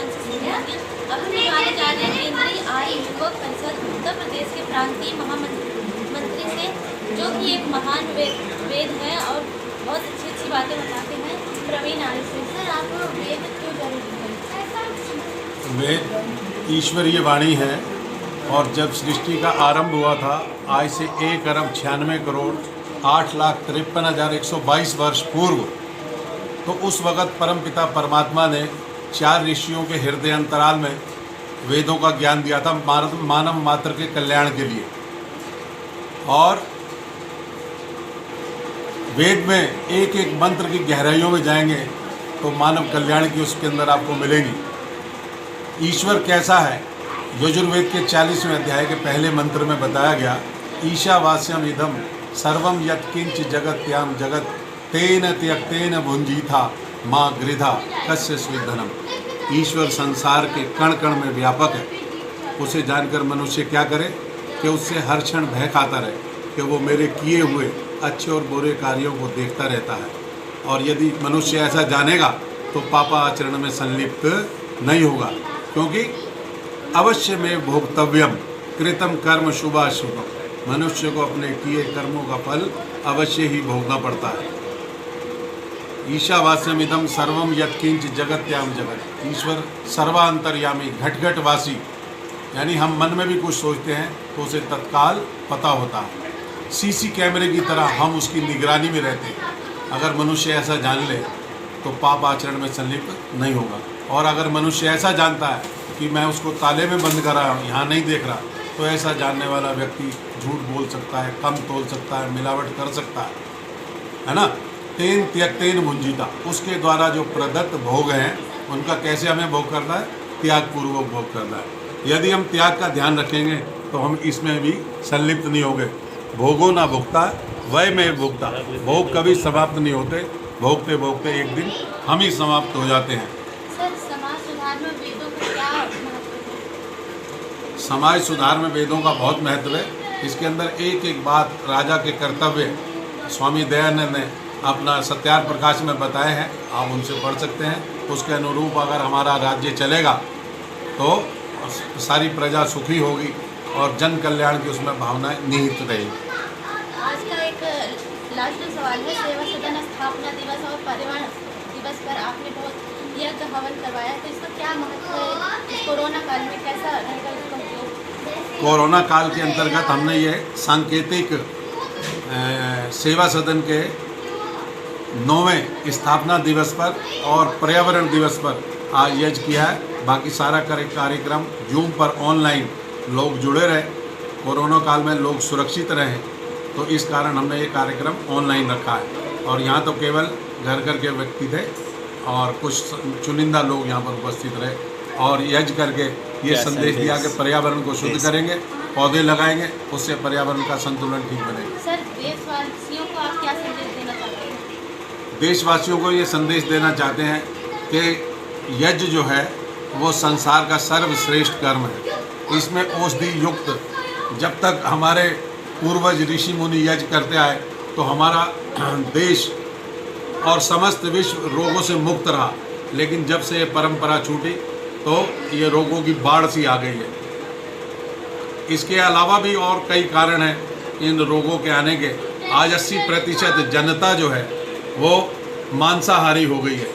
से शुरू होगी। अब हम जाने जा रहे हैं केंद्रीय आर्य युवक परिषद उत्तर प्रदेश के प्रांतीय महामंत्री से, जो कि एक महान वेद है और बहुत अच्छी अच्छी बातें बताते हैं, प्रवीण आर्य से। सर, आप वेद क्यों जरूरी है? वेद ईश्वरीय वाणी है और जब सृष्टि का आरंभ हुआ था आज से 1,96,08,53,122 वर्ष पूर्व, तो उस वक़्त परमपिता परमात्मा ने 4 ऋषियों के हृदय अंतराल में वेदों का ज्ञान दिया था मानव मात्र के कल्याण के लिए। और वेद में एक एक मंत्र की गहराइयों में जाएंगे तो मानव कल्याण की उसके अंदर आपको मिलेगी। ईश्वर कैसा है, यजुर्वेद के 40वें अध्याय के पहले मंत्र में बताया गया, ईशावास्यम इदम सर्वम यत्किंच जगत्याम जगत तेन त्यक्तेन भुंजीथा माँ गृधा कस्य स्विधनम। ईश्वर संसार के कण कण में व्यापक है। उसे जानकर मनुष्य क्या करे कि उससे हर क्षण भय खाता रहे कि वो मेरे किए हुए अच्छे और बुरे कार्यों को देखता रहता है। और यदि मनुष्य ऐसा जानेगा तो पापा आचरण में संलिप्त नहीं होगा, क्योंकि अवश्य में भोक्तव्यम कृतम कर्म शुभाशुभम। मनुष्य को अपने किए कर्मों का फल अवश्य ही भोगना पड़ता है। ईशावास्यम इदम सर्वम यत्किंच जगत्याम जगत। ईश्वर सर्वांतर्यामी घट-घट-वासी, यानी हम मन में भी कुछ सोचते हैं तो उसे तत्काल पता होता है। सीसी कैमरे की तरह हम उसकी निगरानी में रहते हैं। अगर मनुष्य ऐसा जान ले तो पाप आचरण में संलिप्त नहीं होगा। और अगर मनुष्य ऐसा जानता है कि मैं उसको ताले में बंद कर रहा हूँ, यहाँ नहीं देख रहा, तो ऐसा जानने वाला व्यक्ति झूठ बोल सकता है, कम तोल सकता है, मिलावट कर सकता है ना। तेन त्यक्तेन भुंजीता, उसके द्वारा जो प्रदत्त भोग हैं उनका कैसे हमें भोग करना है, त्याग पूर्वक भोग करना है। यदि हम त्याग का ध्यान रखेंगे तो हम इसमें भी संलिप्त नहीं होंगे। भोगो ना भुगता वह में भुगता, भोग कभी समाप्त नहीं होते, भोगते भोगते एक दिन हम ही समाप्त हो जाते हैं। सर, समाज सुधार में वेदों का क्या महत्व है? समाज सुधार में वेदों का बहुत महत्व है। इसके अंदर एक एक बात राजा के कर्तव्य स्वामी दयानंद ने अपना सत्यार प्रकाश में बताए हैं, आप उनसे पढ़ सकते हैं। उसके अनुरूप अगर हमारा राज्य चलेगा तो सारी प्रजा सुखी होगी और जन कल्याण की उसमें भावनाएं निहित रहेगी। आज का एक लास्ट सवाल है, सेवा सदन स्थापना दिवस और पर्यावरण दिवस पर आपने बहुत यज्ञ हवन करवाया, तो इसका क्या महत्व है? इस कोरोना काल में कैसा रहेगा इसका उपयोग? कोरोना काल के अंतर्गत हमने ये सांकेतिक सेवा सदन के 9वें स्थापना दिवस पर और पर्यावरण दिवस पर आज यज्ञ किया है। बाकी सारा कार्यक्रम जूम पर ऑनलाइन लोग जुड़े रहे, कोरोना काल में लोग सुरक्षित रहें, तो इस कारण हमने ये कार्यक्रम ऑनलाइन रखा है। और यहाँ तो केवल घर घर के व्यक्ति थे और कुछ चुनिंदा लोग यहाँ पर उपस्थित रहे और यज्ञ करके ये संदेश दिया कि पर्यावरण को शुद्ध करेंगे, पौधे लगाएंगे, उससे पर्यावरण का संतुलन ठीक बनेगा। सर, देशवासियों को आप क्या संदेश देना चाहते हैं? देशवासियों को ये संदेश देना चाहते हैं कि यज्ञ जो है वो संसार का सर्वश्रेष्ठ कर्म है। इसमें औषधि युक्त, जब तक हमारे पूर्वज ऋषि मुनि यज्ञ करते आए तो हमारा देश और समस्त विश्व रोगों से मुक्त रहा। लेकिन जब से ये परंपरा छूटी तो ये रोगों की बाढ़ सी आ गई है। इसके अलावा भी और कई कारण हैं इन रोगों के आने के। आज 80% जनता जो है वो मांसाहारी हो गई है।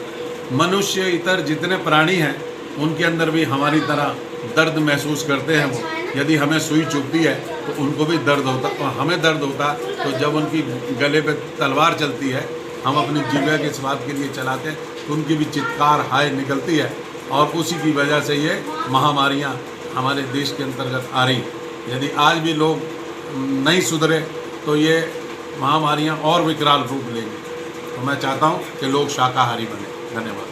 मनुष्य इतर जितने प्राणी हैं उनके अंदर भी हमारी तरह दर्द महसूस करते हैं। वो यदि हमें सुई चुभती है तो उनको भी दर्द होता, और हमें दर्द होता तो जब उनकी गले पे तलवार चलती है, हम अपनी जीवा के स्वाद के लिए चलाते हैं तो उनकी भी चित्कार हाय निकलती है। और उसी की वजह से ये महामारियाँ हमारे देश के अंतर्गत आ रही। यदि आज भी लोग नहीं सुधरे तो ये महामारियाँ और विकराल रूप लेंगी। तो मैं चाहता हूँ कि लोग शाकाहारी बने। धन्यवाद।